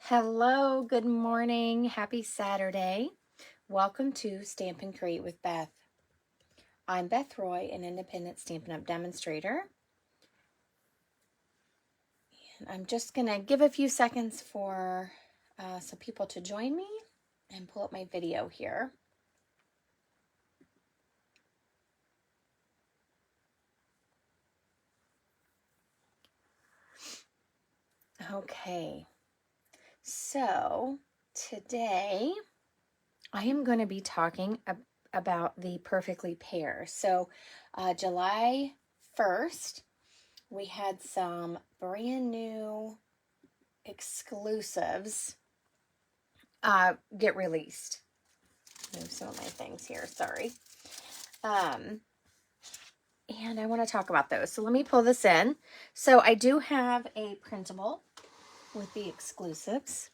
Hello, good morning, happy Saturday. Welcome to Stamp and Create with Beth. I'm Beth Roy, an independent Stampin' Up! Demonstrator. And I'm just going to give a few seconds for some people to join me and pull up my video here. Okay, so today I am going to be talking about the Perfectly Pears. So July 1st, we had some brand new exclusives get released. Move some of my things here, sorry. And I want to talk about those. So let me pull this in. So I do have a printable with the exclusives.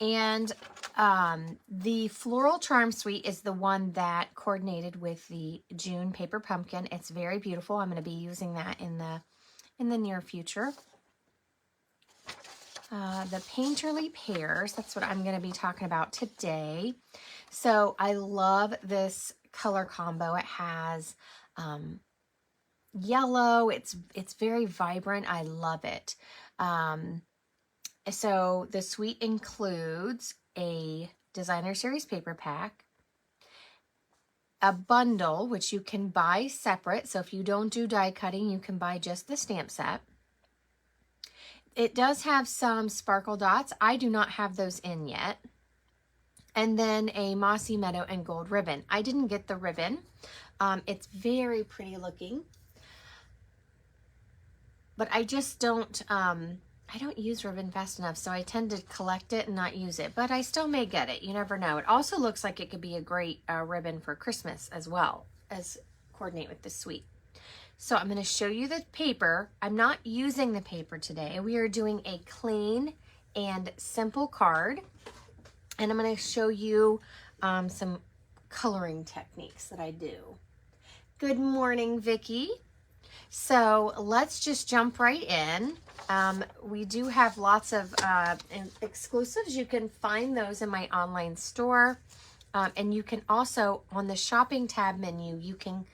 And the Floral Charm Suite is the one that coordinated with the June Paper Pumpkin. It's very beautiful. I'm going to be using that in the near future. The Painterly Pears, that's what I'm going to be talking about today. So I love this color combo. It has yellow. It's very vibrant. I love it. So the suite includes a designer series paper pack, a bundle, which you can buy separate. So if you don't do die cutting, you can buy just the stamp set. It does have some sparkle dots. I do not have those in yet. And then a mossy meadow and gold ribbon. I didn't get the ribbon. It's very pretty looking. But I just don't, I don't use ribbon fast enough, so I tend to collect it and not use it. But I still may get it. You never know. It also looks like it could be a great ribbon for Christmas as well, as coordinate with the suite. So I'm going to show you the paper. I'm not using the paper today. We are doing a clean and simple card. And I'm going to show you some coloring techniques that I do. Good morning, Vicki. So let's just jump right in. We do have lots of exclusives. You can find those in my online store. And you can also, on the shopping tab menu, you can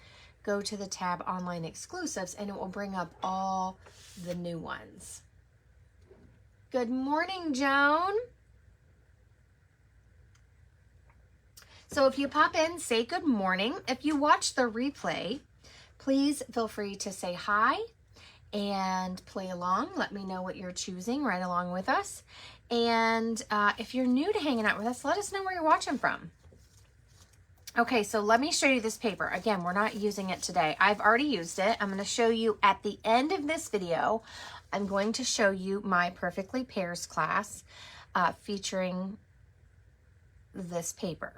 go to the tab online exclusives and it will bring up all the new ones. Good morning, Joan. So if you pop in, say good morning. If you watch the replay, please feel free to say hi and play along. Let me know what you're choosing right along with us. And if you're new to hanging out with us, let us know where you're watching from. Okay, so let me show you this paper. Again, we're not using it today. I've already used it. I'm going to show you at the end of this video. I'm going to show you my Perfectly Pears class featuring this paper.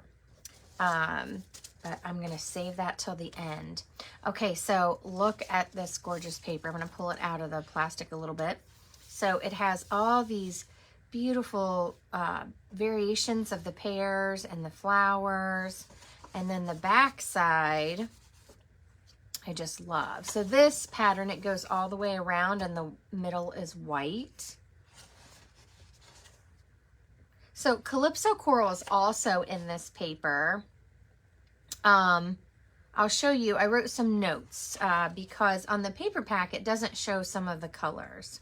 But I'm going to save that till the end. Okay, so look at this gorgeous paper. I'm going to pull it out of the plastic a little bit. So it has all these beautiful variations of the pears and the flowers. And then the back side, I just love. So this pattern, it goes all the way around and the middle is white. So Calypso Coral is also in this paper. I'll show you, I wrote some notes because on the paper pack, it doesn't show some of the colors.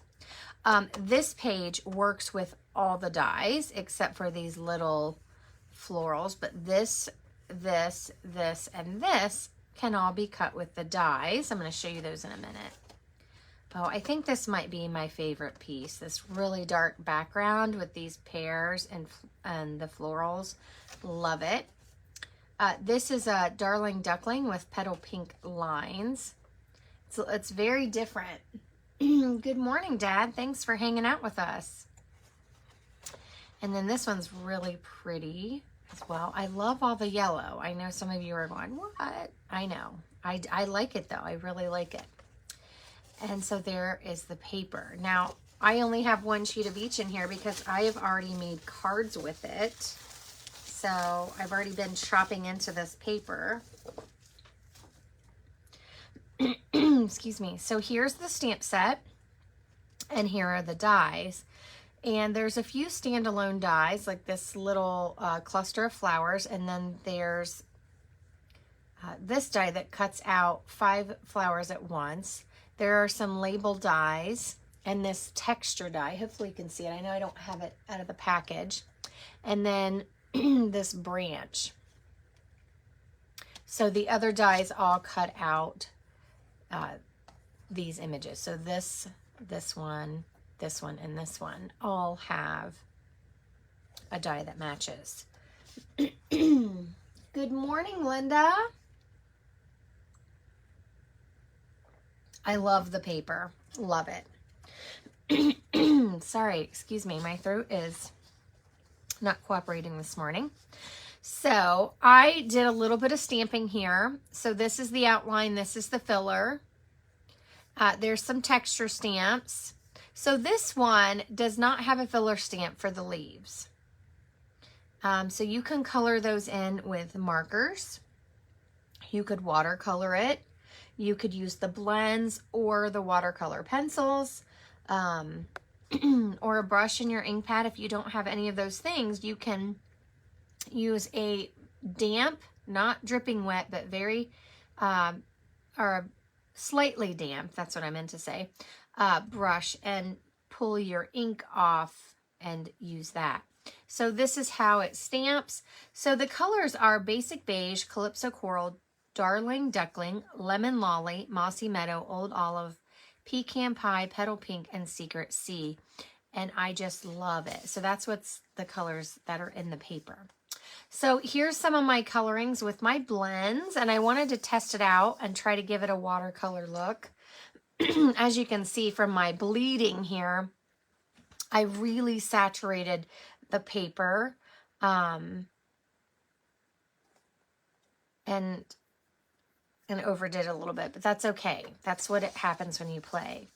This page works with all the dies except for these little florals, but this, and this can all be cut with the dies. I'm going to show you those in a minute. Oh, I think this might be my favorite piece, this really dark background with these pears and the florals. Love it. This is a Darling Duckling with petal pink lines. So it's very different. Good morning, Dad. Thanks for hanging out with us. And then this one's really pretty as well. I love all the yellow. I know some of you are going, what? I know. I like it though. I really like it. And so there is the paper. Now, I only have one sheet of each in here because I have already made cards with it. So I've already been shopping into this paper. Excuse me. So here's the stamp set, and here are the dies. And there's a few standalone dies, like this little cluster of flowers, and then there's this die that cuts out 5 flowers at once. There are some label dies and this texture die. Hopefully you can see it. I know I don't have it out of the package. And then this branch. So the other dies all cut out these images. So this one, and this one all have a die that matches. Good morning, Linda. I love the paper. Love it. Sorry, excuse me. My throat is not cooperating this morning. So I did a little bit of stamping here. So this is the outline. This is the filler. There's some texture stamps. So this one does not have a filler stamp for the leaves. So you can color those in with markers. You could watercolor it. You could use the blends or the watercolor pencils, or a brush in your ink pad. If you don't have any of those things, you can use a damp, not dripping wet, but very, or slightly damp, that's what I meant to say, brush, and pull your ink off and use that. So this is how it stamps. So the colors are Basic Beige, Calypso Coral, Darling Duckling, Lemon Lolly, Mossy Meadow, Old Olive, Pecan Pie, Petal Pink, and Secret Sea. And I just love it. So that's what's the colors that are in the paper. So here's some of my colorings with my blends, and I wanted to test it out and try to give it a watercolor look. As you can see from my bleeding here, I really saturated the paper and overdid a little bit, but that's okay. That's what it happens when you play.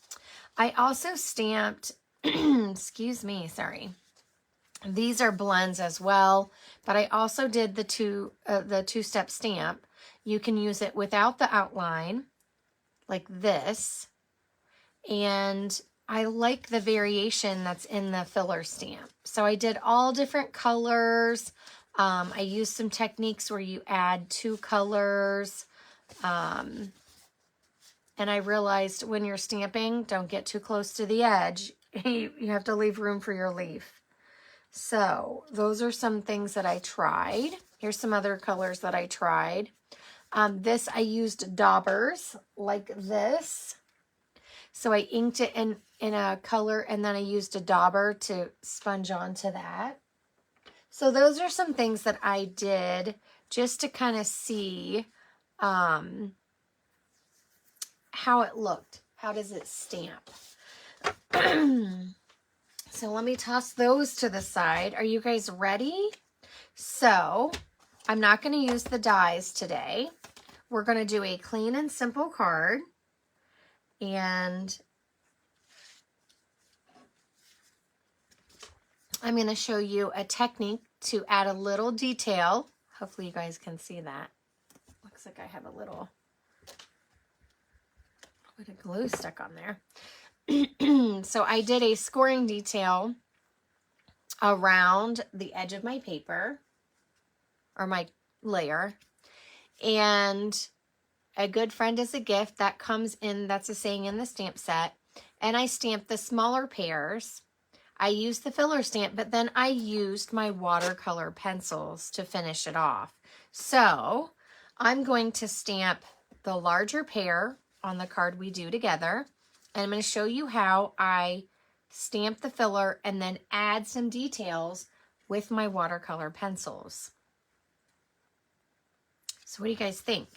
I also stamped, excuse me, sorry. These are blends as well, but I also did the two-step stamp. You can use it without the outline, like this. And I like the variation that's in the filler stamp. So I did all different colors. I used some techniques where you add 2 colors. And I realized when you're stamping, don't get too close to the edge. You have to leave room for your leaf. So those are some things that I tried. Here's some other colors that I tried. This I used daubers like this. So I inked it in a color, and then I used a dauber to sponge onto that. So those are some things that I did just to kind of see how it looked. How does it stamp? So let me toss those to the side. Are you guys ready? So I'm not going to use the dies today. We're going to do a clean and simple card. And I'm going to show you a technique to add a little detail. Hopefully you guys can see that. Looks like I have a little bit of glue stuck on there. So I did a scoring detail around the edge of my paper, or my layer, and a good friend is a gift. That comes in, that's a saying in the stamp set. And I stamped the smaller pairs. I used the filler stamp, but then I used my watercolor pencils to finish it off. So I'm going to stamp the larger pair on the card we do together. And I'm going to show you how I stamp the filler and then add some details with my watercolor pencils. So what do you guys think?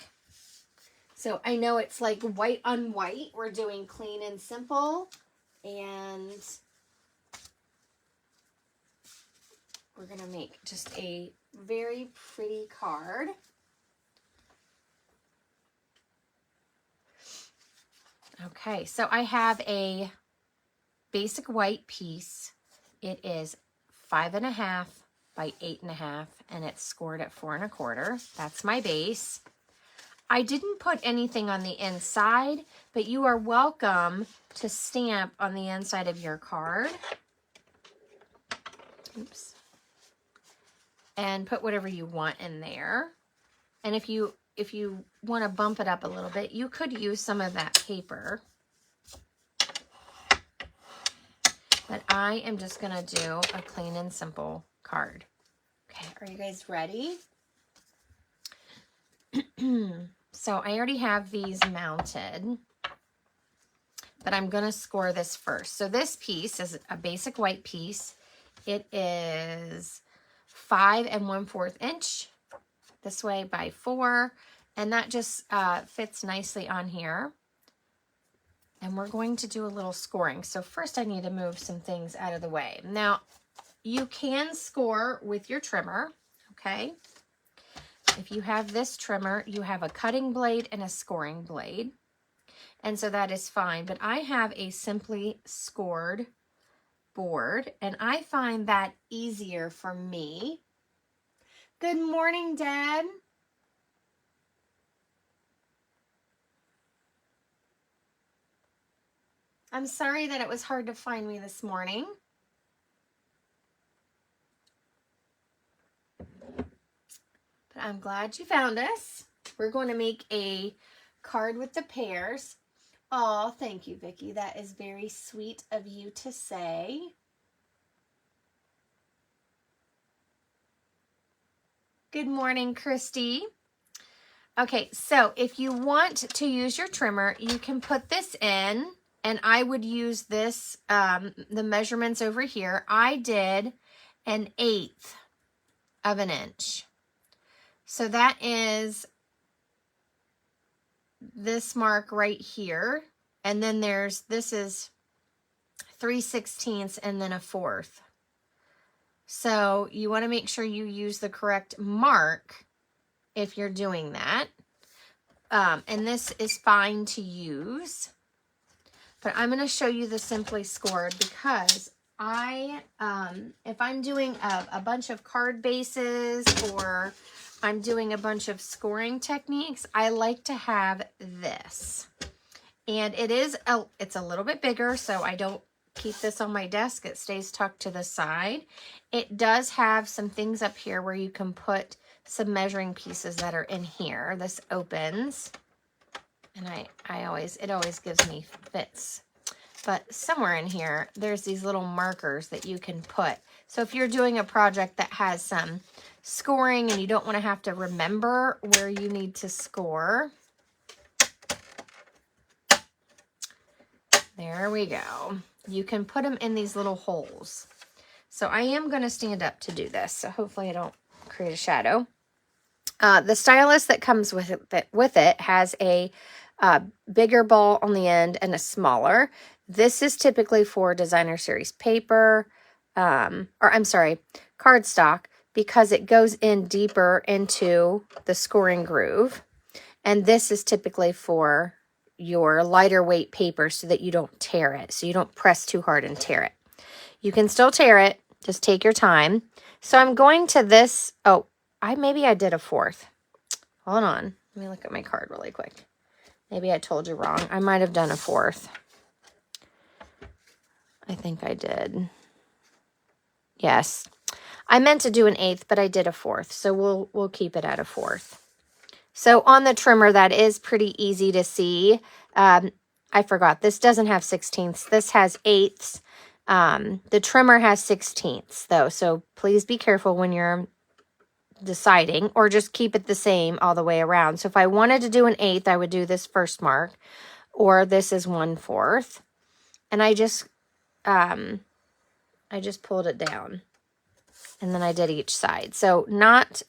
So I know it's like white on white. We're doing clean and simple. And we're going to make just a very pretty card. Okay, so I have a basic white piece. It is 5.5 by 8.5, and it's scored at 4 1/4. That's my base. I didn't put anything on the inside, but you are welcome to stamp on the inside of your card. Oops. And put whatever you want in there. And if you want to bump it up a little bit, you could use some of that paper. But I am just going to do a clean and simple card. Okay, are you guys ready? So I already have these mounted, but I'm going to score this first. So this piece is a basic white piece. It is 5 1/4 inch this way by 4, and that just fits nicely on here. And we're going to do a little scoring. So first I need to move some things out of the way. Now, you can score with your trimmer, okay? If you have this trimmer, you have a cutting blade and a scoring blade. And so that is fine. But I have a simply scored board, and I find that easier for me. Good morning, Dad. I'm sorry that it was hard to find me this morning. But I'm glad you found us. We're going to make a card with the pears. Oh, thank you, Vicki. That is very sweet of you to say. Good morning, Christy. Okay, so if you want to use your trimmer, you can put this in, and I would use this, the measurements over here. I did 1/8 of an inch. So that is this mark right here. And then this is 3/16 and then 1/4. So you want to make sure you use the correct mark if you're doing that. And this is fine to use. But I'm going to show you the Simply Scored because if I'm doing a bunch of card bases or I'm doing a bunch of scoring techniques, I like to have this. And it's a little bit bigger, so I don't keep this on my desk. It stays tucked to the side. It does have some things up here where you can put some measuring pieces that are in here. This opens, and it always gives me fits. But somewhere in here, there's these little markers that you can put. So if you're doing a project that has some scoring and you don't want to have to remember where you need to score, there we go. You can put them in these little holes. So I am going to stand up to do this. So hopefully I don't create a shadow. The stylus that comes with it has a bigger ball on the end and a smaller. This is typically for designer series paper, cardstock, because it goes in deeper into the scoring groove. And this is typically for your lighter weight paper so that you don't tear it, so you don't press too hard and tear it. You can still tear it, just take your time. So I'm going to this, maybe I did 1/4. Hold on, let me look at my card really quick. Maybe I told you wrong. I might have done 1/4. I think I did. Yes. I meant to do 1/8, but I did 1/4. So we'll keep it at 1/4. So on the trimmer, that is pretty easy to see. I forgot. This doesn't have 16ths. This has 8ths. The trimmer has 16ths, though. So please be careful when you're deciding, or just keep it the same all the way around. So if I wanted to do 1/8, I would do this first mark, or this is 1/4. And I just pulled it down, and then I did each side. So not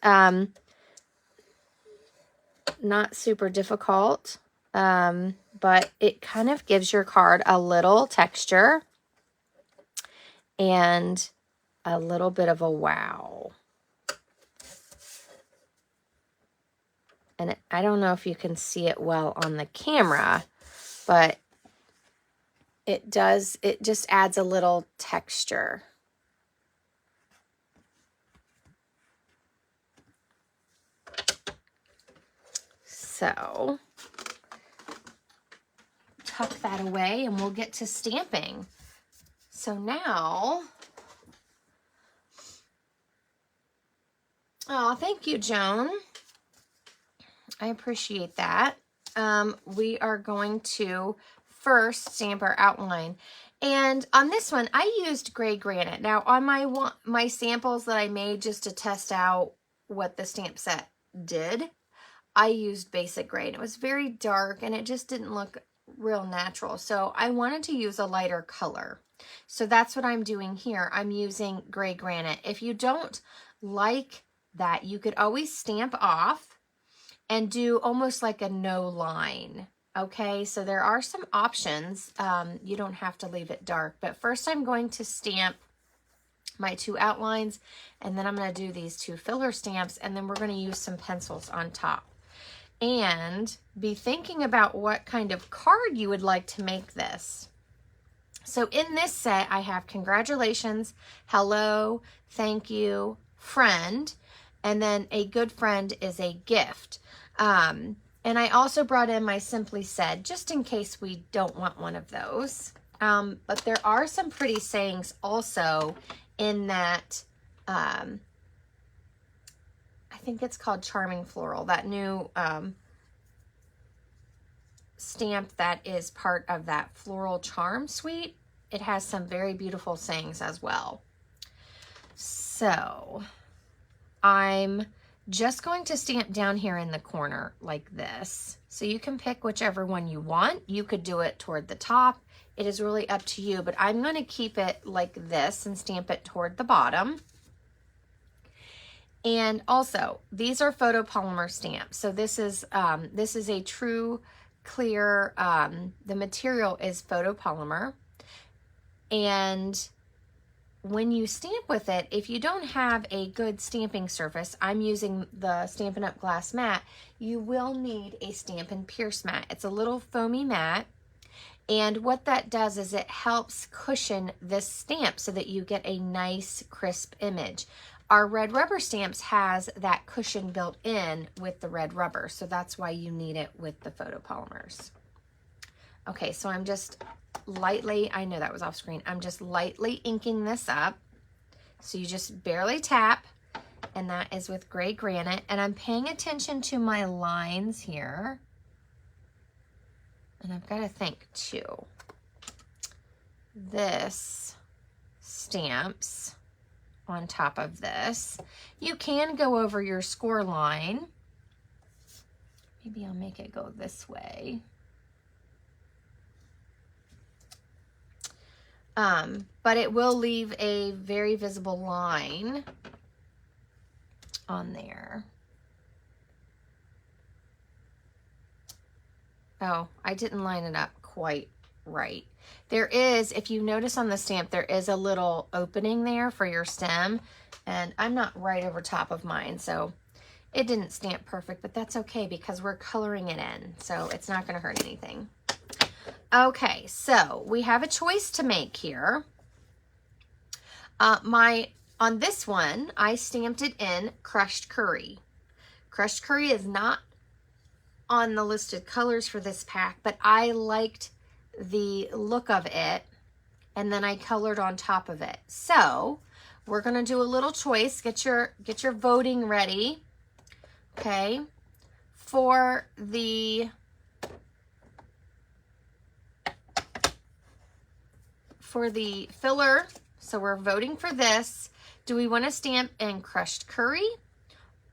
super difficult, but it kind of gives your card a little texture and a little bit of a wow. And I don't know if you can see it well on the camera, but it just adds a little texture. So tuck that away and we'll get to stamping. So now, oh, thank you, Joan. I appreciate that. We are going to first stamp our outline. And on this one, I used gray granite. Now, on my samples that I made just to test out what the stamp set did, I used basic gray. And it was very dark, and it just didn't look real natural. So I wanted to use a lighter color. So that's what I'm doing here. I'm using gray granite. If you don't like that, you could always stamp off and do almost like a no line. Okay, so there are some options. You don't have to leave it dark, but first I'm going to stamp my 2 outlines, and then I'm going to do these 2 filler stamps, and then we're going to use some pencils on top. And be thinking about what kind of card you would like to make this. So in this set, I have congratulations, hello, thank you, friend, and then a good friend is a gift. And I also brought in my Simply Said, just in case we don't want one of those. But there are some pretty sayings also in that, I think it's called Charming Floral, that new stamp that is part of that Floral Charm Suite. It has some very beautiful sayings as well. So I'm just going to stamp down here in the corner like this. So you can pick whichever one you want. You could do it toward the top. It is really up to you, but I'm going to keep it like this and stamp it toward the bottom. And also, these are photopolymer stamps. So this is a true clear, the material is photopolymer. And when you stamp with it, if you don't have a good stamping surface, I'm using the Stampin' Up! Glass mat, you will need a Stampin' Pierce mat. It's a little foamy mat, and what that does is it helps cushion this stamp so that you get a nice crisp image. Our red rubber stamps has that cushion built in with the red rubber, so that's why you need it with the photopolymers. Okay, so I'm just lightly, I know that was off screen, I'm just lightly inking this up. So you just barely tap, and that is with gray granite. And I'm paying attention to my lines here. And I've got to think too. This stamps on top of this. You can go over your score line. Maybe I'll make it go this way. But it will leave a very visible line on there. Oh, I didn't line it up quite right. There is, if you notice on the stamp, there is a little opening there for your stem, and I'm not right over top of mine, so it didn't stamp perfect, but that's okay because we're coloring it in, so it's not going to hurt anything. Okay, so we have a choice to make here. On this one, I stamped it in crushed curry. Crushed curry is not on the listed colors for this pack, but I liked the look of it, and then I colored on top of it. So we're gonna do a little choice. Get your voting ready. Okay, for the filler. So we're voting for this. Do we want to stamp in crushed curry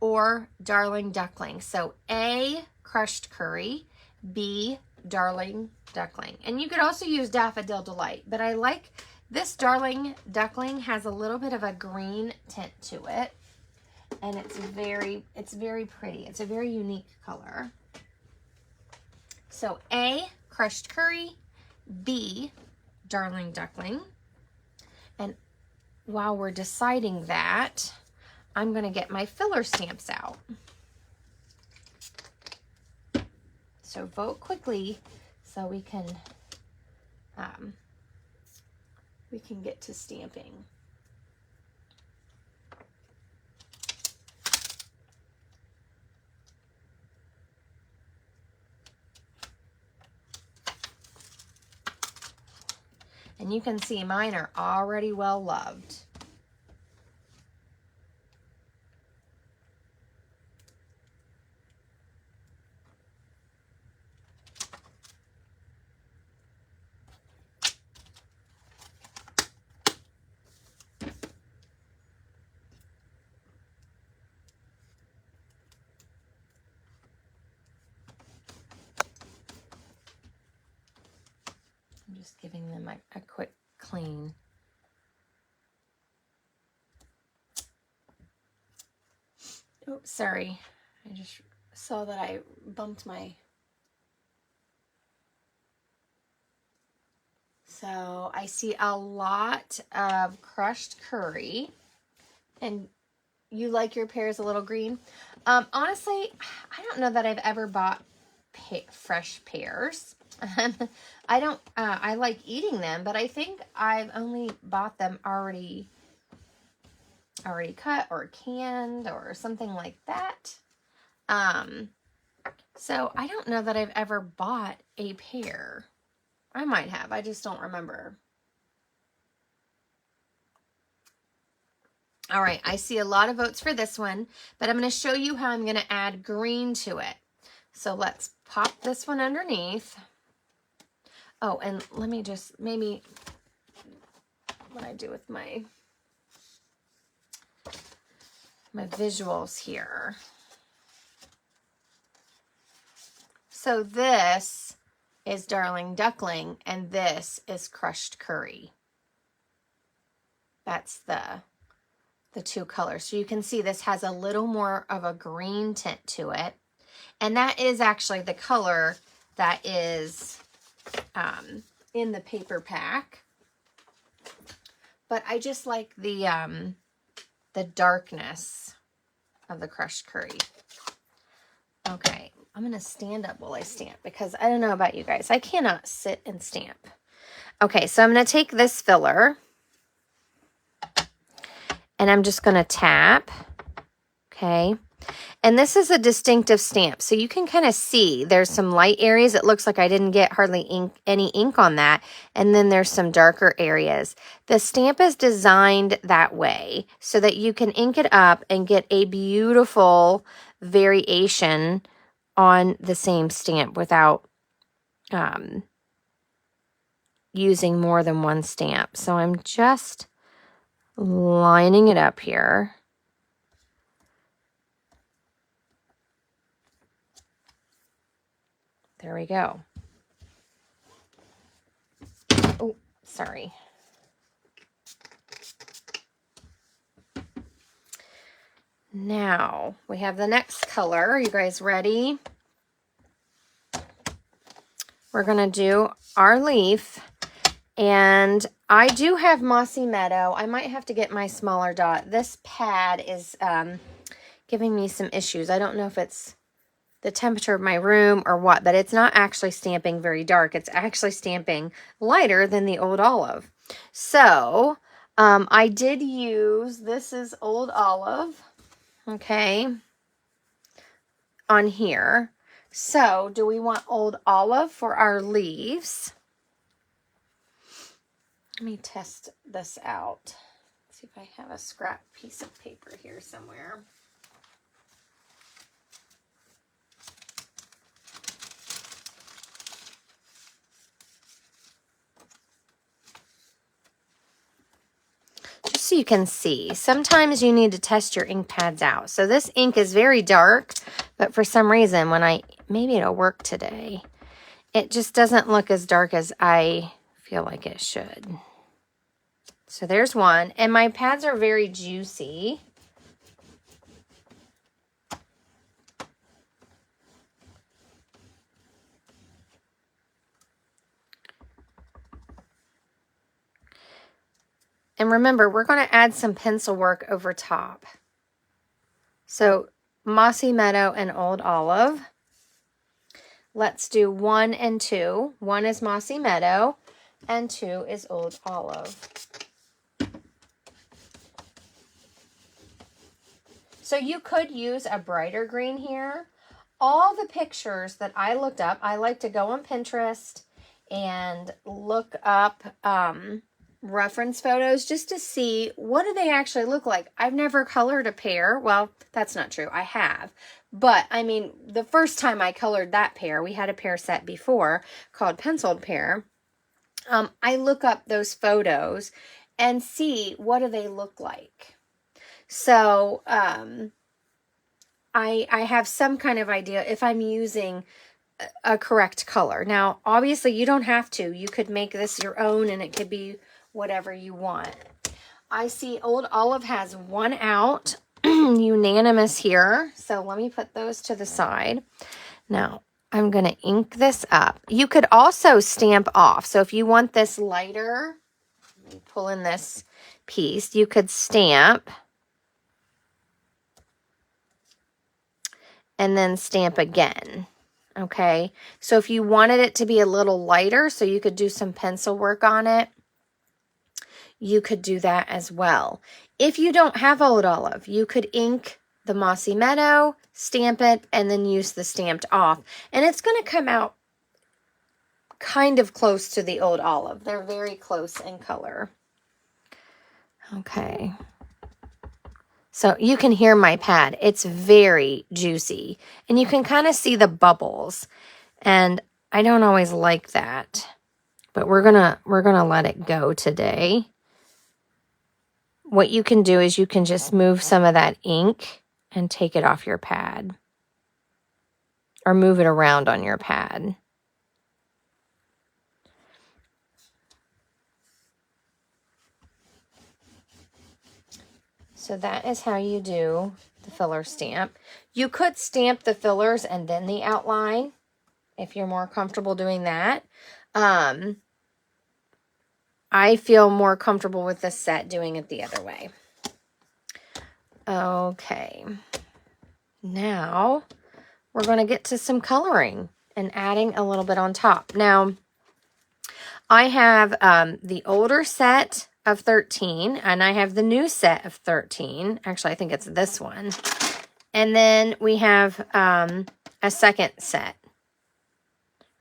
or darling duckling? So A, crushed curry, B, darling duckling. And you could also use daffodil delight, but I like this darling duckling has a little bit of a green tint to it, and it's very pretty. It's a very unique color. So A, crushed curry, B, darling duckling. And while we're deciding that, I'm going to get my filler stamps out. So vote quickly so we can get to stamping. And you can see mine are already well loved. I'm just giving them a quick clean. Oops, sorry. I just saw that I bumped my... So I see a lot of crushed curry. And you like your pears a little green? Honestly, I don't know that I've ever bought fresh pears. I don't, I like eating them, but I think I've only bought them already cut or canned or something like that. So I don't know that I've ever bought a pear. I might have, I just don't remember. All right, I see a lot of votes for this one, but I'm going to show you how I'm going to add green to it. So let's pop this one underneath. Oh, and let me just, maybe what I do with my visuals here. So this is Darling Duckling, and this is Crushed Curry. That's the two colors. So you can see this has a little more of a green tint to it. And that is actually the color that is in the paper pack. But I just like the darkness of the crushed curry. Okay, I'm going to stand up while I stamp because I don't know about you guys. I cannot sit and stamp. Okay, so I'm going to take this filler and I'm just going to tap. Okay. And this is a distinctive stamp. So you can kind of see there's some light areas. It looks like I didn't get hardly any ink on that. And then there's some darker areas. The stamp is designed that way so that you can ink it up and get a beautiful variation on the same stamp without using more than one stamp. So I'm just lining it up here. There we go. Oh, sorry. Now we have the next color. Are you guys ready? We're going to do our leaf. And I do have Mossy Meadow. I might have to get my smaller dot. This pad is giving me some issues. I don't know if it's the temperature of my room or what, but it's not actually stamping very dark. It's actually stamping lighter than the Old Olive. So I did use, this is Old Olive, okay, on here. So do we want Old Olive for our leaves? Let me test this out. See if I have a scrap piece of paper here somewhere. Just so you can see, sometimes you need to test your ink pads out. So this ink is very dark, but for some reason maybe it'll work today, it just doesn't look as dark as I feel like it should. So there's one, and my pads are very juicy. And remember, we're going to add some pencil work over top. So Mossy Meadow and Old Olive. Let's do 1 and 2. 1 is Mossy Meadow, and 2 is Old Olive. So you could use a brighter green here. All the pictures that I looked up, I like to go on Pinterest and look up reference photos just to see what do they actually look like. I've never colored a pear. Well, that's not true. I have. But, I mean, the first time I colored that pear, we had a pear set before called Penciled Pear. I look up those photos and see what do they look like. So, I have some kind of idea if I'm using a correct color. Now, obviously, you don't have to. You could make this your own, and it could be whatever you want. I see Old Olive has one out, unanimous here. So let me put those to the side. Now, I'm going to ink this up. You could also stamp off. So if you want this lighter, let me pull in this piece, you could stamp and then stamp again. Okay, so if you wanted it to be a little lighter so you could do some pencil work on it, you could do that as well. If you don't have Old Olive, you could ink the Mossy Meadow, stamp it, and then use the stamped off. And it's going to come out kind of close to the Old Olive. They're very close in color. Okay. So you can hear my pad. It's very juicy. And you can kind of see the bubbles. And I don't always like that. But we're gonna let it go today. What you can do is you can just move some of that ink and take it off your pad. Or move it around on your pad. So that is how you do the filler stamp. You could stamp the fillers and then the outline if you're more comfortable doing that. I feel more comfortable with this set doing it the other way. Okay. Now we're going to get to some coloring and adding a little bit on top. Now, I have the older set of 13, and I have the new set of 13. Actually, I think it's this one. And then we have a second set.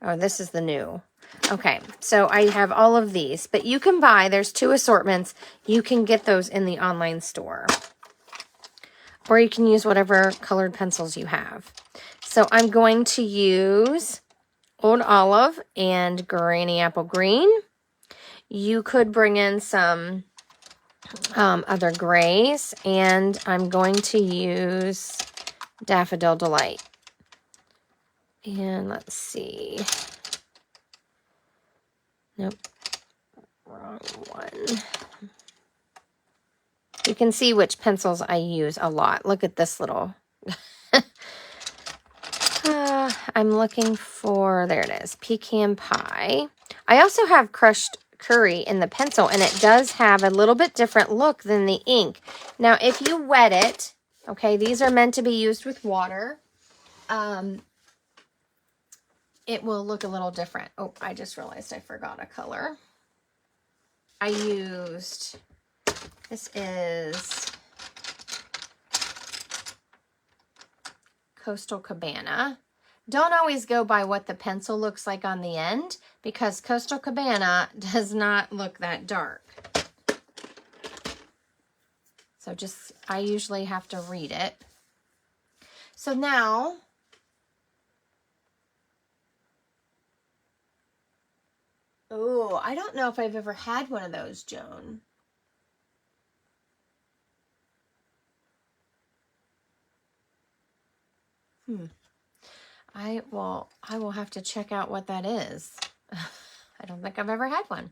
Oh, this is the new. Okay, so I have all of these, but you can buy, there's 2 assortments. You can get those in the online store. Or you can use whatever colored pencils you have. So I'm going to use Old Olive and Granny Apple Green. You could bring in some other grays, and I'm going to use Daffodil Delight. And let's see. Nope, wrong one. You can see which pencils I use a lot. Look at this little. I'm looking for, there it is, Pecan Pie. I also have crushed curry in the pencil, and it does have a little bit different look than the ink. Now, if you wet it, okay, these are meant to be used with water. It will look a little different. Oh, I just realized I forgot a color. I used, this is Coastal Cabana. Don't always go by what the pencil looks like on the end, because Coastal Cabana does not look that dark. So just, I usually have to read it. So now, oh, I don't know if I've ever had one of those, Joan. I will have to check out what that is. I don't think I've ever had one.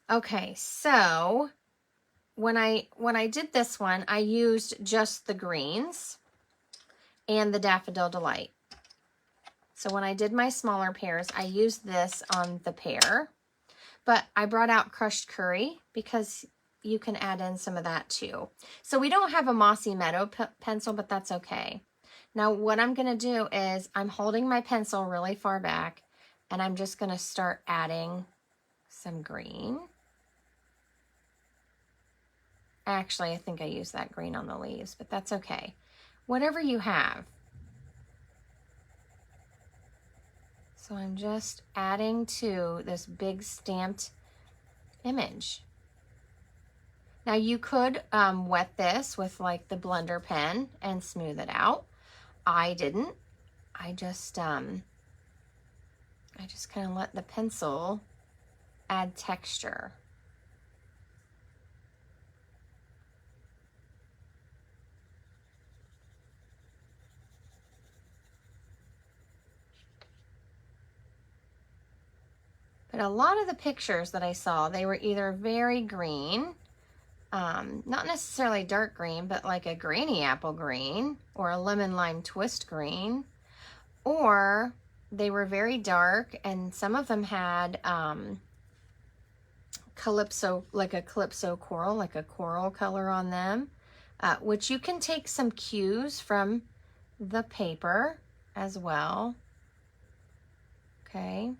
Okay, so when I did this one, I used just the greens and the Daffodil Delight. So when I did my smaller pears, I used this on the pear, but I brought out crushed curry because you can add in some of that too. So we don't have a Mossy Meadow pencil, but that's okay. Now what I'm going to do is I'm holding my pencil really far back, and I'm just going to start adding some green. Actually, I think I used that green on the leaves, but that's okay. Whatever you have. So I'm just adding to this big stamped image. Now you could wet this with like the blender pen and smooth it out. I didn't. I just kind of let the pencil add texture. But a lot of the pictures that I saw, they were either very green, not necessarily dark green, but like a granny apple green or a lemon lime twist green, or they were very dark, and some of them had calypso, like a calypso coral, like a coral color on them, which you can take some cues from the paper as well. Okay.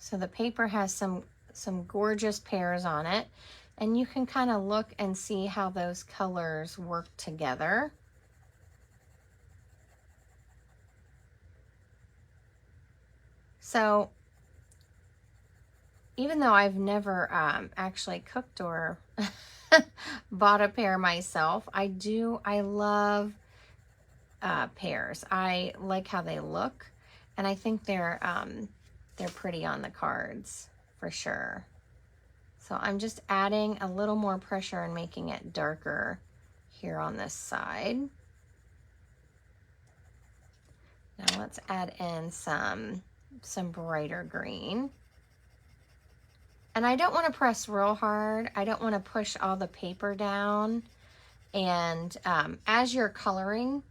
So the paper has some gorgeous pears on it, and you can kind of look and see how those colors work together. So even though I've never actually cooked or bought a pear myself, I love pears. I like how they look, and I think they're pretty on the cards for sure. So I'm just adding a little more pressure and making it darker here on this side. Now let's add in some brighter green. And I don't want to press real hard. I don't want to push all the paper down. And as you're coloring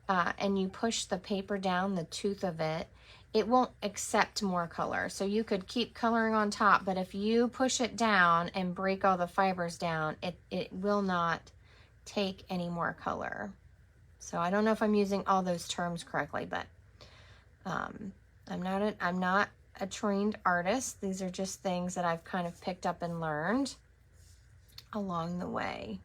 and you push the paper down, the tooth of it, it won't accept more color. So you could keep coloring on top, but if you push it down and break all the fibers down, it will not take any more color. So I don't know if I'm using all those terms correctly, but I'm not a trained artist. These are just things that I've kind of picked up and learned along the way.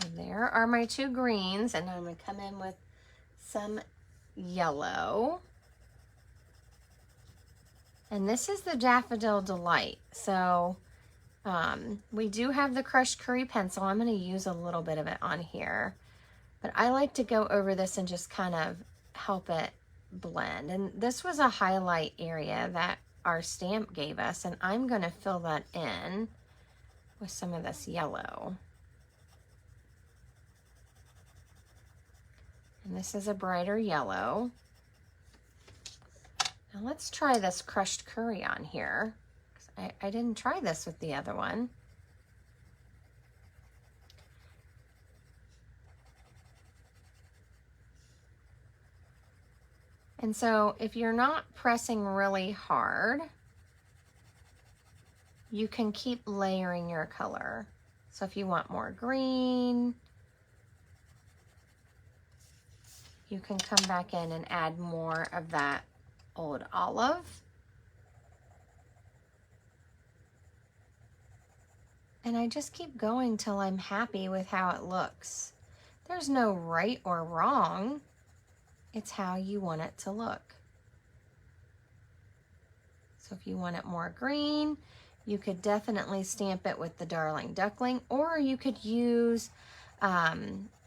So there are my two greens, and I'm going to come in with some yellow. And this is the Daffodil Delight. So we do have the crushed curry pencil. I'm going to use a little bit of it on here. But I like to go over this and just kind of help it blend. And this was a highlight area that our stamp gave us, and I'm going to fill that in with some of this yellow. And this is a brighter yellow. Now let's try this crushed curry on here. I didn't try this with the other one. And so if you're not pressing really hard, you can keep layering your color. So if you want more green, you can come back in and add more of that old olive. And I just keep going till I'm happy with how it looks. There's no right or wrong. It's how you want it to look. So if you want it more green, you could definitely stamp it with the Darling Duckling, or you could use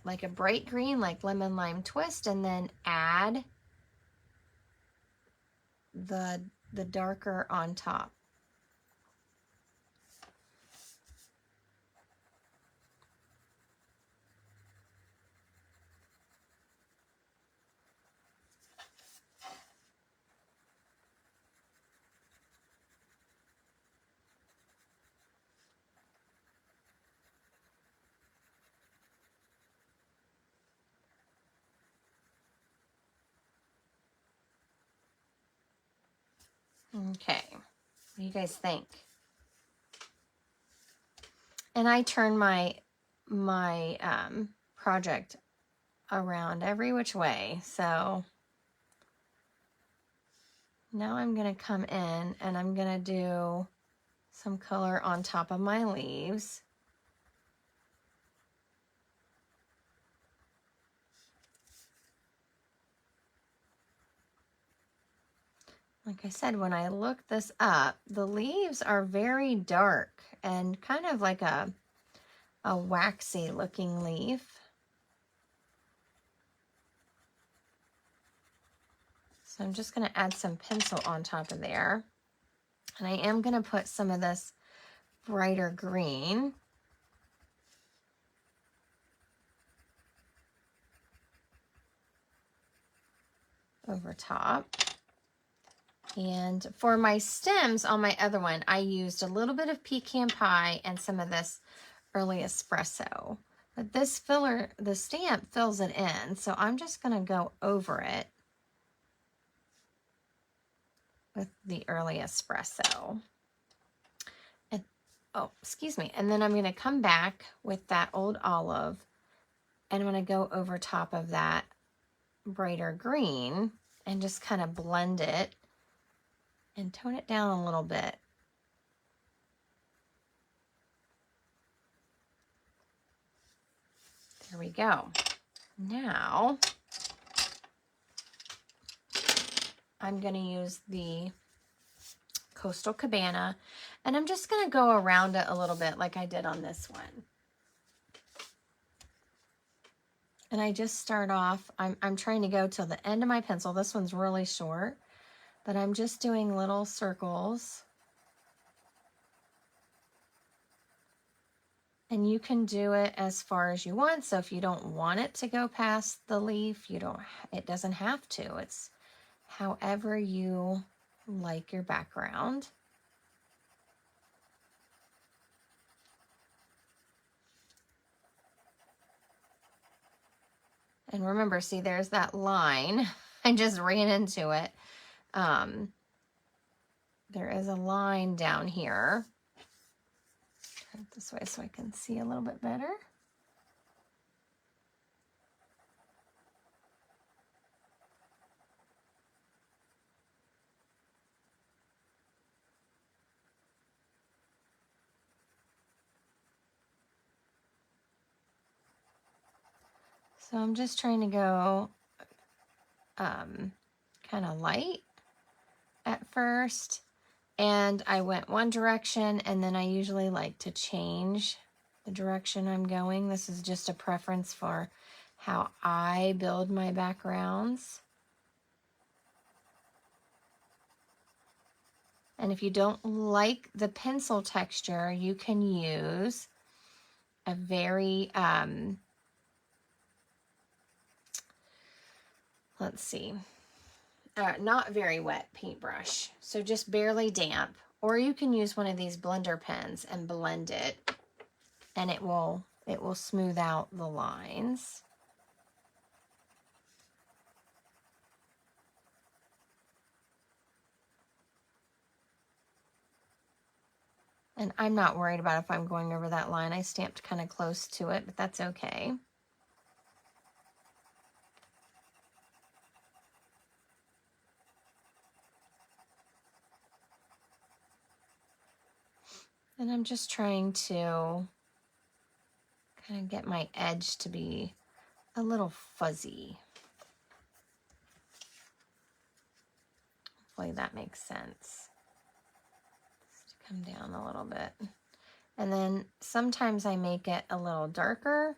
like a bright green, like Lemon Lime Twist, and then add the darker on top. Okay, what do you guys think? And I turn my project around every which way. So now I'm going to come in and I'm going to do some color on top of my leaves. Like I said, when I looked this up, the leaves are very dark and kind of like a waxy looking leaf. So I'm just going to add some pencil on top of there. And I am going to put some of this brighter green. Over top. And for my stems on my other one, I used a little bit of pecan pie and some of this early espresso. But this filler, the stamp fills it in, so I'm just going to go over it with the early espresso. And, oh, excuse me. And then I'm going to come back with that old olive, and I'm going to go over top of that brighter green and just kind of blend it and tone it down a little bit. There we go. Now, I'm going to use the Coastal Cabana, and I'm just going to go around it a little bit like I did on this one. And I just start off, I'm trying to go till the end of my pencil. This one's really short, but I'm just doing little circles. And you can do it as far as you want. So if you don't want it to go past the leaf, it doesn't have to. It's however you like your background. And remember, see, there's that line. I just ran into it. There is a line down here. Turn it this way so I can see a little bit better. So I'm just trying to go kind of light at first. And I went one direction, and then I usually like to change the direction I'm going. This is just a preference for how I build my backgrounds. And if you don't like the pencil texture, you can use a very, let's see, not very wet paintbrush. So just barely damp. Or you can use one of these blender pens and blend it, and it will smooth out the lines. And I'm not worried about if I'm going over that line. I stamped kind of close to it, but that's okay. And I'm just trying to kind of get my edge to be a little fuzzy. Hopefully that makes sense. Just come down a little bit. And then sometimes I make it a little darker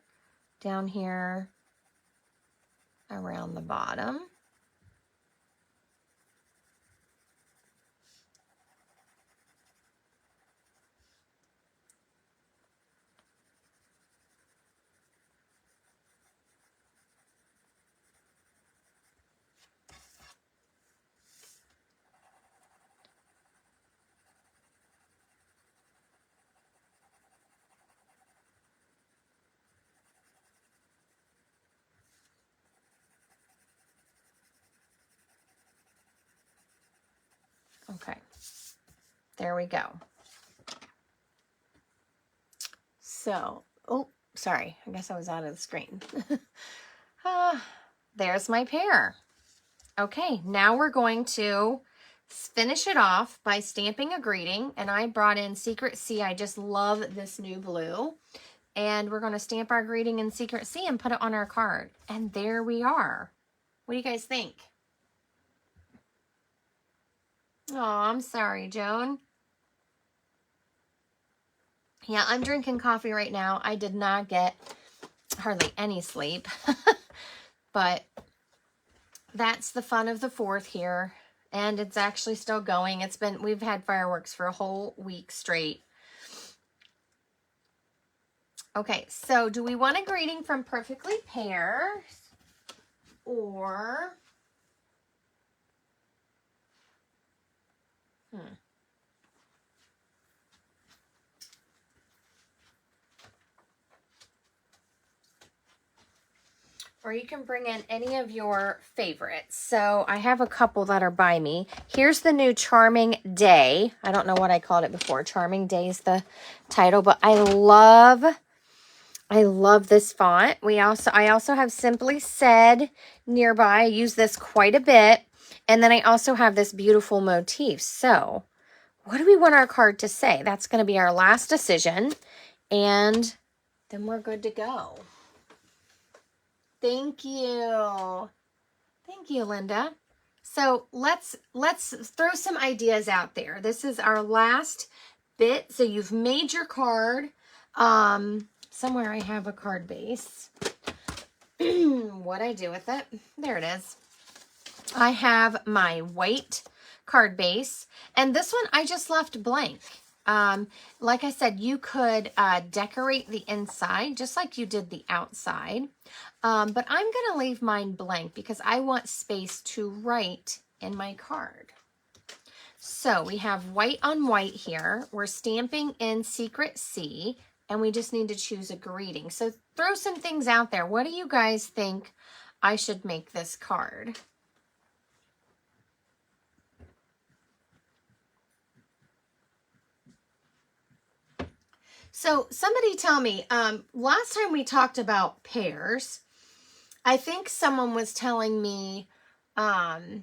down here around the bottom. Okay, there we go. So, oh, sorry, I guess I was out of the screen. There's my pear. Okay, now we're going to finish it off by stamping a greeting, and I brought in Secret C. I just love this new blue. And we're going to stamp our greeting in Secret C and put it on our card. And there we are. What do you guys think? Oh, I'm sorry, Joan. Yeah, I'm drinking coffee right now. I did not get hardly any sleep. But that's the fun of the 4th here. And it's actually still going. We've had fireworks for a whole week straight. Okay, so do we want a greeting from Perfectly Pears? Or... Or you can bring in any of your favorites. So I have a couple that are by me. Here's the new Charming Day. I don't know what I called it before. Charming Day is the title, but I love this font. I also have Simply Said nearby. I use this quite a bit. And then I also have this beautiful motif. So what do we want our card to say? That's going to be our last decision. And then we're good to go. Thank you. Thank you, Linda. So let's throw some ideas out there. This is our last bit. So you've made your card. Somewhere I have a card base. What I do with it? There it is. I have my white card base. And this one I just left blank. Like I said, you could decorate the inside just like you did the outside. But I'm going to leave mine blank because I want space to write in my card. So we have white on white here. We're stamping in Secret C, and we just need to choose a greeting. So throw some things out there. What do you guys think I should make this card? So somebody tell me, last time we talked about pears, I think someone was telling me, I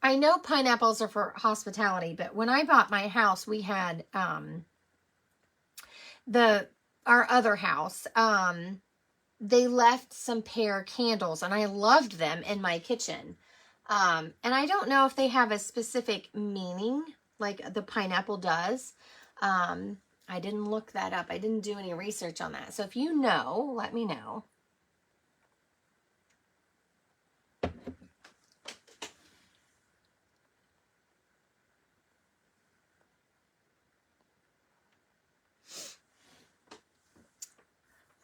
know pineapples are for hospitality, but when I bought my house, we had, our other house, they left some pear candles and I loved them in my kitchen. And I don't know if they have a specific meaning like the pineapple does. I didn't look that up. I didn't do any research on that. So if you know, let me know.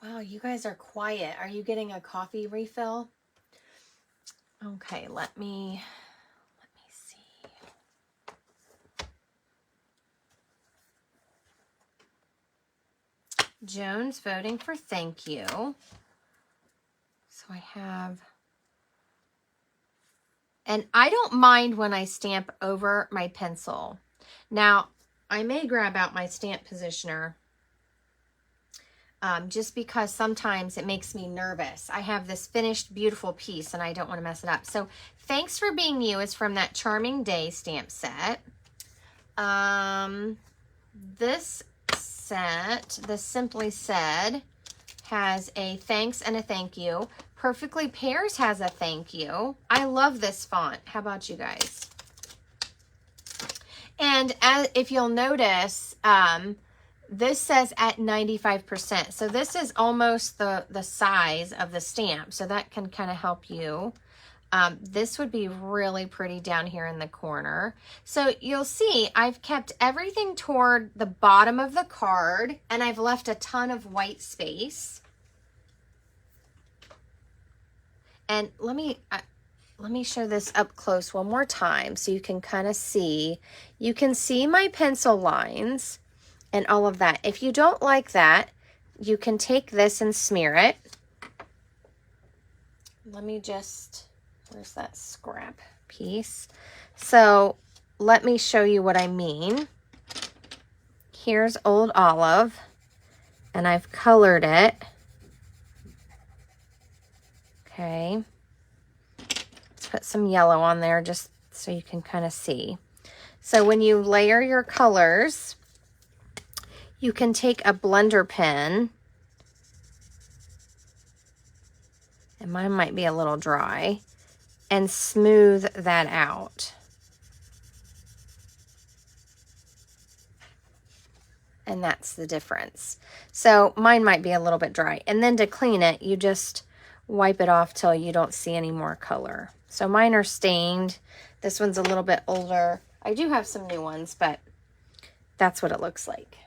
Wow, you guys are quiet. Are you getting a coffee refill? Okay, let me see. Joan's voting for thank you. So I have, and I don't mind when I stamp over my pencil. Now, I may grab out my stamp positioner just because sometimes it makes me nervous. I have this finished beautiful piece and I don't want to mess it up. So Thanks for Being You is from that Charming Day stamp set. This set, the Simply Said, has a thanks and a thank you. Perfectly Pears has a thank you. I love this font. How about you guys? And if you'll notice, this says at 95%. So this is almost the size of the stamp. So that can kind of help you. This would be really pretty down here in the corner. So you'll see I've kept everything toward the bottom of the card and I've left a ton of white space. And let me show this up close one more time so you can kind of see. You can see my pencil lines and all of that. If you don't like that, you can take this and smear it. Let me just, where's that scrap? piece. So let me show you what I mean. Here's Old Olive, and I've colored it. Okay. Let's put some yellow on there just so you can kind of see. So when you layer your colors, you can take a blender pen, and mine might be a little dry, and smooth that out. And that's the difference. So mine might be a little bit dry. And then to clean it, you just wipe it off till you don't see any more color. So mine are stained. This one's a little bit older. I do have some new ones, but that's what it looks like.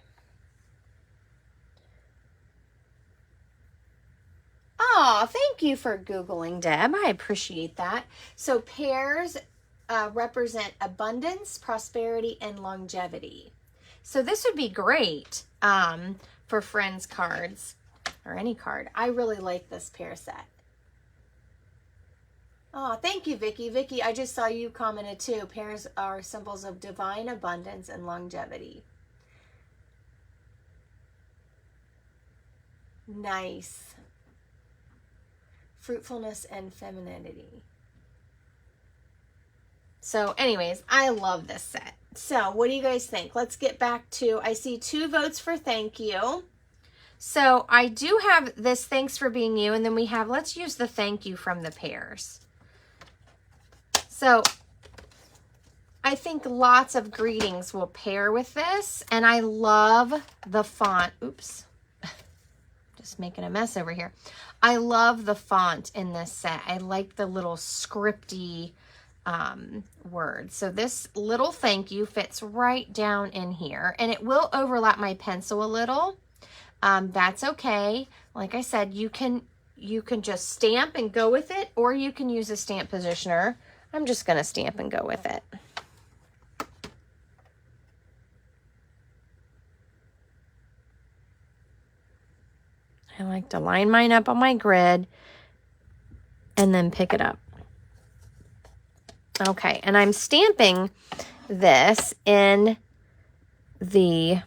Oh, thank you for Googling, Deb. I appreciate that. So pears represent abundance, prosperity, and longevity. So this would be great for friends cards or any card. I really like this pear set. Oh, thank you, Vicky. Vicky, I just saw you commented too. Pears are symbols of divine abundance and longevity. Nice. Fruitfulness and femininity. So anyways, I love this set. So what do you guys think? Let's get back to, I see 2 votes for thank you. So I do have this thanks for being you, and then we have let's use the thank you from the pears. So I think lots of greetings will pair with this, and I love the font. Oops, just making a mess over here. I love the font in this set. I like the little scripty words. So this little thank you fits right down in here, and it will overlap my pencil a little. That's okay. Like I said, you can just stamp and go with it, or you can use a stamp positioner. I'm just going to stamp and go with it. I like to line mine up on my grid and then pick it up. Okay, and I'm stamping this in the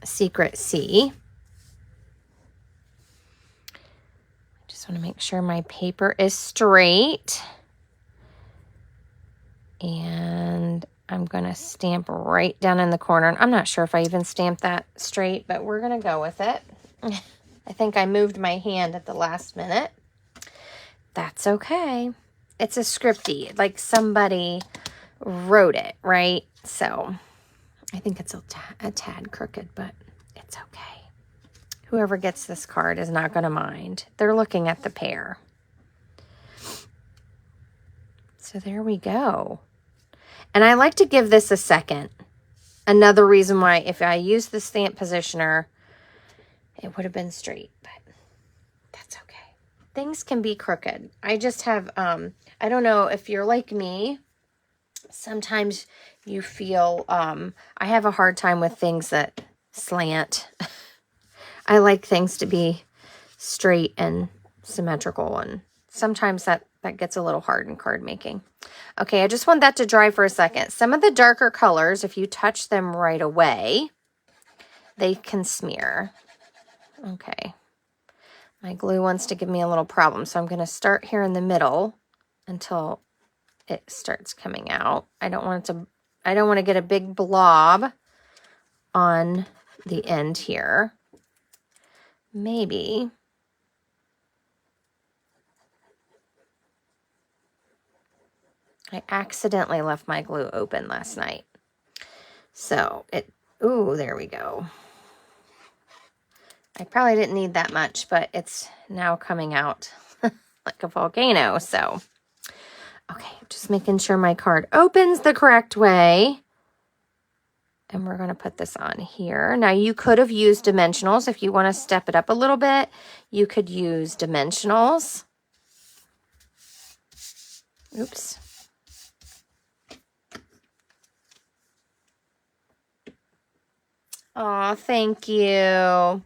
Secret C. Just want to make sure my paper is straight. And I'm going to stamp right down in the corner. I'm not sure if I even stamped that straight, but we're going to go with it. I think I moved my hand at the last minute. That's okay. It's a scripty, like somebody wrote it, right? So I think it's a tad crooked, but it's okay. Whoever gets this card is not going to mind. They're looking at the pear. So there we go. And I like to give this a second. Another reason why if I use the stamp positioner, it would have been straight, but that's okay. Things can be crooked. I just have, I don't know if you're like me, sometimes you feel, I have a hard time with things that slant. I like things to be straight and symmetrical, and sometimes that gets a little hard in card making. Okay, I just want that to dry for a second. Some of the darker colors, if you touch them right away, they can smear. Okay. My glue wants to give me a little problem, so I'm going to start here in the middle until it starts coming out. I don't want to get a big blob on the end here. Maybe. I accidentally left my glue open last night. So ooh, there we go. I probably didn't need that much, but it's now coming out like a volcano. So, okay, just making sure my card opens the correct way. And we're going to put this on here. Now, you could have used dimensionals. If you want to step it up a little bit, you could use dimensionals. Oops. Oh, thank you.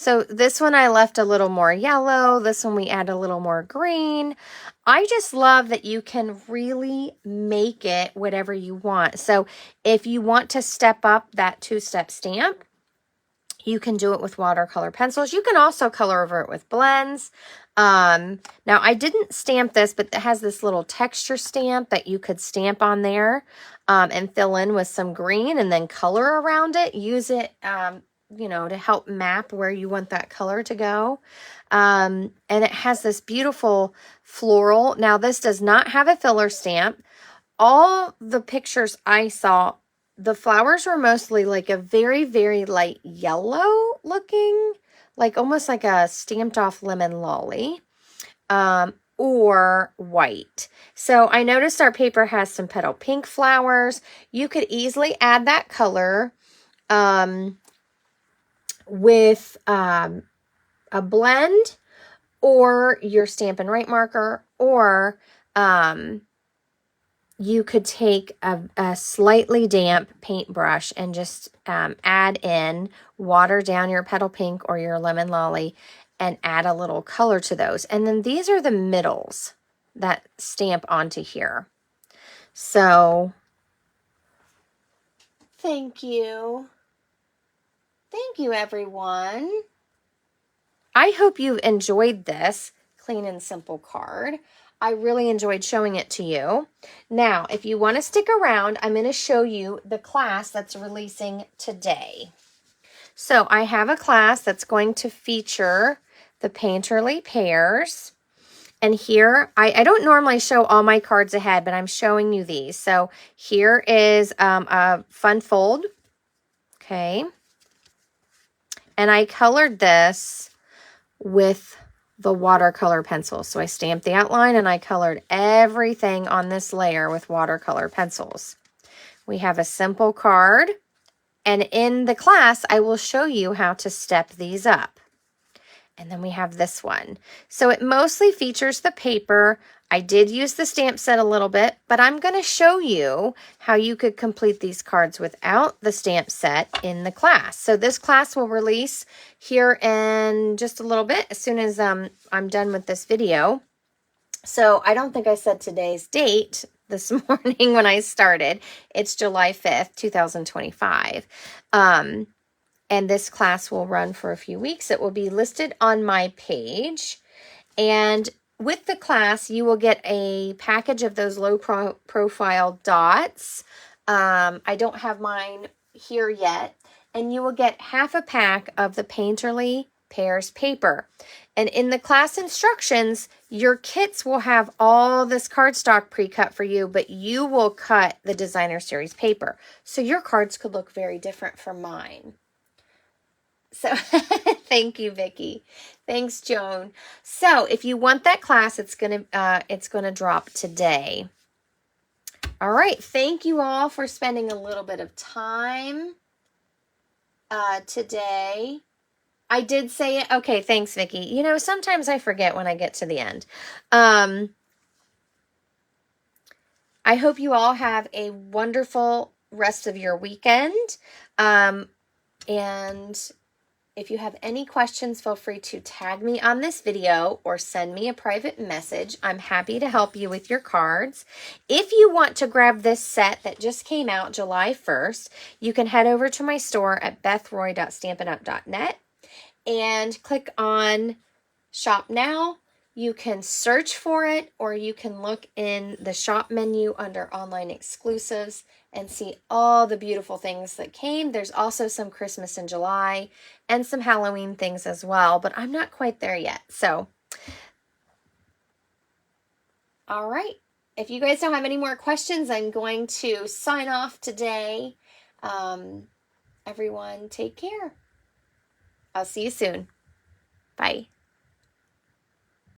So this one I left a little more yellow. This one we add a little more green. I just love that you can really make it whatever you want. So if you want to step up that two-step stamp, you can do it with watercolor pencils. You can also color over it with blends. Now I didn't stamp this, but it has this little texture stamp that you could stamp on there and fill in with some green and then color around it. Use it, you know, to help map where you want that color to go. And it has this beautiful floral. Now this does not have a filler stamp. All the pictures I saw, the flowers were mostly like a very, very light yellow looking, like almost like a stamped off lemon lolly, or white. So I noticed our paper has some petal pink flowers. You could easily add that color with a blend or your Stampin' Write marker, or you could take a slightly damp paintbrush and just add in, water down your petal pink or your lemon lolly and add a little color to those. And then these are the middles that stamp onto here. So thank you. Thank you, everyone. I hope you enjoyed this clean and simple card. I really enjoyed showing it to you. Now, if you want to stick around, I'm going to show you the class that's releasing today. So I have a class that's going to feature the Perfectly Pears. And here, I don't normally show all my cards ahead, but I'm showing you these. So here is a fun fold. Okay. And I colored this with the watercolor pencils. So I stamped the outline and I colored everything on this layer with watercolor pencils. We have a simple card, and in the class, I will show you how to step these up. And then we have this one. So it mostly features the paper. I did use the stamp set a little bit, but I'm going to show you how you could complete these cards without the stamp set in the class. So this class will release here in just a little bit, as soon as I'm done with this video. So I don't think I said today's date this morning when I started. It's July 5th, 2025. And this class will run for a few weeks. It will be listed on my page. And with the class, you will get a package of those low profile dots. I don't have mine here yet. And you will get half a pack of the Perfectly Pears paper. And in the class instructions, your kits will have all this cardstock pre-cut for you, but you will cut the designer series paper. So your cards could look very different from mine. So thank you, Vicki. Thanks, Joan. So if you want that class, it's gonna drop today. All right. Thank you all for spending a little bit of time today. I did say it. Okay. Thanks, Vicki. You know, sometimes I forget when I get to the end. I hope you all have a wonderful rest of your weekend. And if you have any questions, feel free to tag me on this video or send me a private message. I'm happy to help you with your cards. If you want to grab this set that just came out July 1st, you can head over to my store at bethroy.stampinup.net and click on Shop Now. You can search for it, or you can look in the shop menu under Online Exclusives and see all the beautiful things that came. There's also some Christmas in July and some Halloween things as well, but I'm not quite there yet. So, all right. If you guys don't have any more questions, I'm going to sign off today. Everyone, take care. I'll see you soon. Bye.